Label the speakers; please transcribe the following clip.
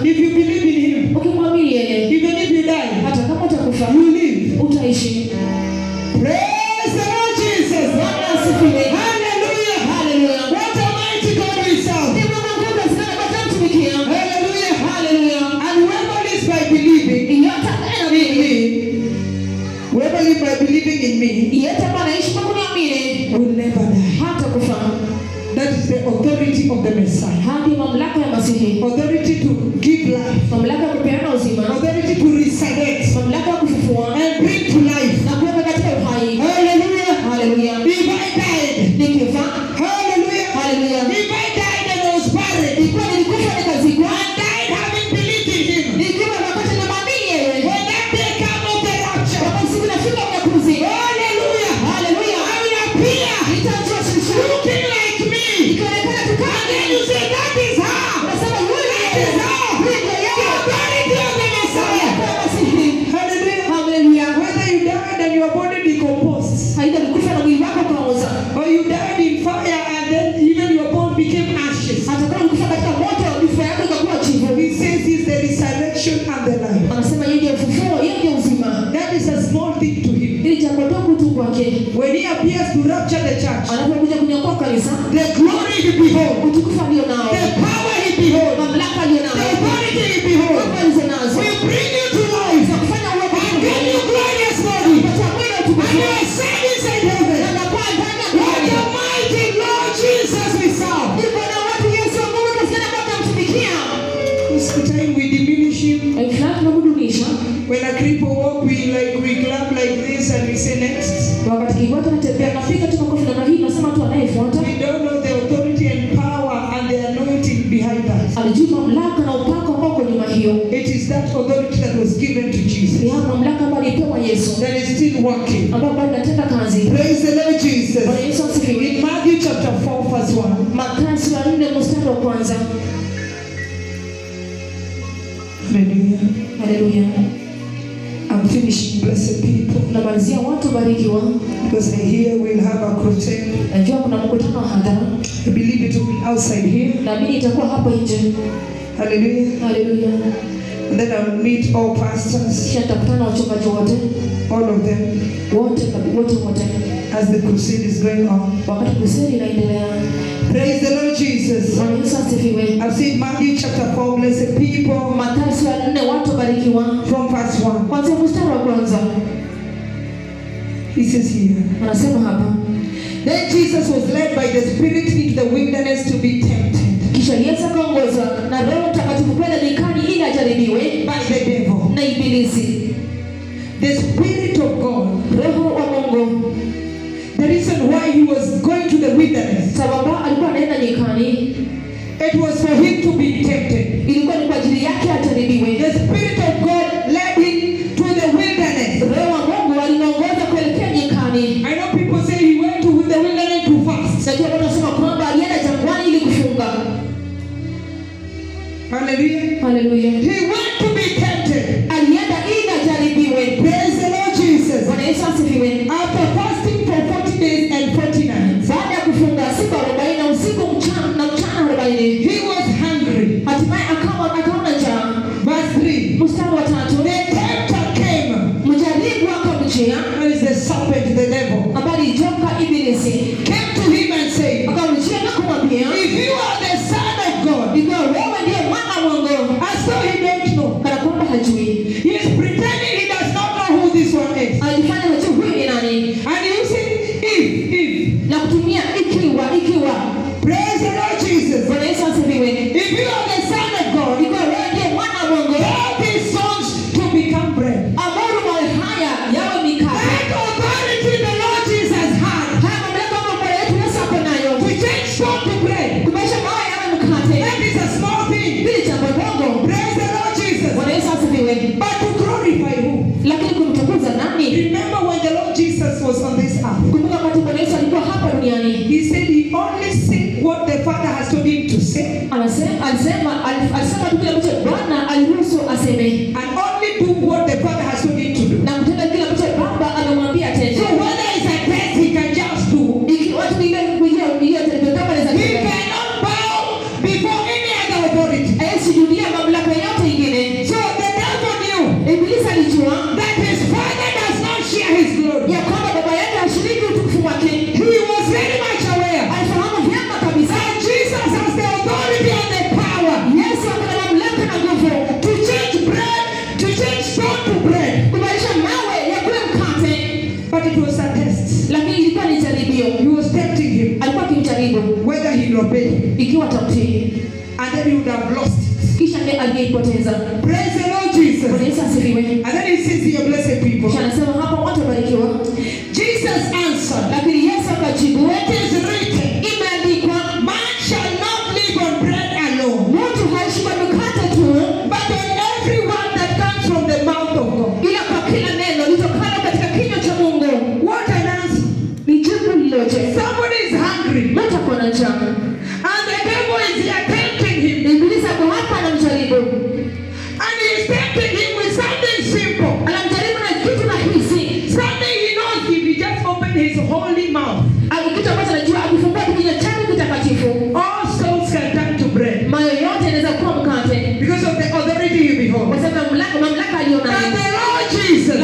Speaker 1: If you believe in him, even if you die, you live. Praise the Lord Jesus. Hallelujah. Hallelujah. What a mighty God we serve. Hallelujah. And whoever lives by believing in me, whoever lives by believing in me will never die. That is the authority of the Messiah. Authority to give life. Authority to resurrect and bring to life. Hallelujah. Hallelujah. If I died, hallelujah. If I died and I was buried, and died having believed in him, when that day came of the rapture, hallelujah. I will appear looking like me. And then you say that is her. That is her. The authority of the Messiah. Hallelujah. Whether you died and your body decomposed, or you died in fire and then even your bone became ashes, he says he's the resurrection and the life. That is a small thing to him. When he appears to rapture the church, the glory he beholds, the power he beholds, the authority he beholds, will bring you to life and give you glorious body. And you are set inside heaven. What a mighty Lord Jesus we serve. Most of the time we diminish him. When a cripple walk, we clap like this and we say next. We don't know the authority and power and the anointing behind us. It is that authority that was given to Jesus that is still working. Praise the Lord Jesus. In Matthew chapter 4 verse 1. Hallelujah. Hallelujah. I'm finishing, blessed people. Because here we'll have a crusade. I believe it will be outside here. Hallelujah. Hallelujah. And then I'll meet all pastors. All of them. As the crusade is going on. Praise the Lord Jesus. I've seen Matthew chapter 4, blessed people. From verse 1. He says here. Then Jesus was led by the Spirit into the wilderness to be tempted by the devil. The Spirit of God. The reason why he was going to the wilderness, it was for him to be tempted. The Spirit of God led him to the wilderness. I know people say he went to the wilderness to fast. Hallelujah. Hallelujah. He went to be tempted. Praise the Lord Jesus. After fasting for 40 days and 40 nights, he was hungry. Verse 3. The tempter came. That is the serpent, the devil. Came to him and said, if you are the Son of God, as though he don't know. He is pretending he does not know who this one is. And you say, if. Praise the Lord Jesus. If you are the Son of God, tell these stones to become bread. That authority the Lord Jesus had to change stone to bread. That is a small thing. Praise the Lord Jesus. But to glorify who? Remember when the Lord Jesus was on this earth,
Speaker 2: obey.
Speaker 1: Ikiwa tamtii.
Speaker 2: And then he would have lost it.
Speaker 1: Kisha angeipoteza.
Speaker 2: Praise the Lord Jesus.
Speaker 1: Bwana Yesu asifiwe.
Speaker 2: And then he says here, blessed people.
Speaker 1: Kisha anasema hapa watu wabarikiwa.
Speaker 2: Jesus answered.
Speaker 1: Lakini Yesu akajibu,
Speaker 2: it is written,
Speaker 1: imeandikwa,
Speaker 2: man shall not live on bread alone,
Speaker 1: mtu haishi kwa mkate tu,
Speaker 2: but on every word that comes from the mouth of God.
Speaker 1: Ila kwa kila neno litokalo katika kinywa cha Mungu.
Speaker 2: What an answer.
Speaker 1: Ni jibu liloje.
Speaker 2: Somebody is hungry.
Speaker 1: Mtu ako na njaa.
Speaker 2: And the devil is here tempting him.
Speaker 1: Ibilisi ako hapa anamjaribu.
Speaker 2: And he is tempting him with something simple.
Speaker 1: Anamjaribu na kitu rahisi.
Speaker 2: Something he knows if he just opened his holy mouth.
Speaker 1: Kitu ambacho anajua akifungua kinywa chake kitakatifu.
Speaker 2: All souls can turn to bread.
Speaker 1: Moyo yote inaweza kuwa mkate.
Speaker 2: Because of the authority you behold.
Speaker 1: Kwa sababu mamlaka aliyonayo.
Speaker 2: And the Lord Jesus